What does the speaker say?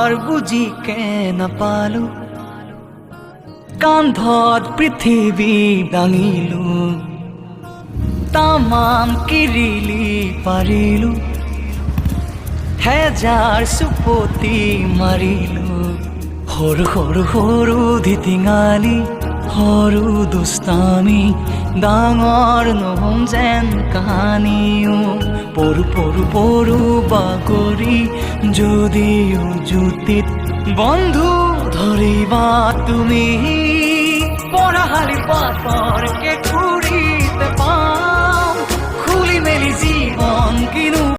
এবাৰ বুজিকে নাপালো কান্ধত পৃথিৱী দাঙিলো তামাম কিৰিলি পাৰিলো হেজাৰ চুপতি মাৰিলো সৰু সৰু সৰু ধিটিঙালি সৰু দুষ্টামি ডাঙৰ নহম যেন কাহানিও পৰু পৰু পৰু বাগৰি যদিও জুতিত বন্ধু ধৰিবা তুমি পঢ়াশালি পাতৰকে ঘূৰিতে পাম খুলি মেলি জীৱন কিনো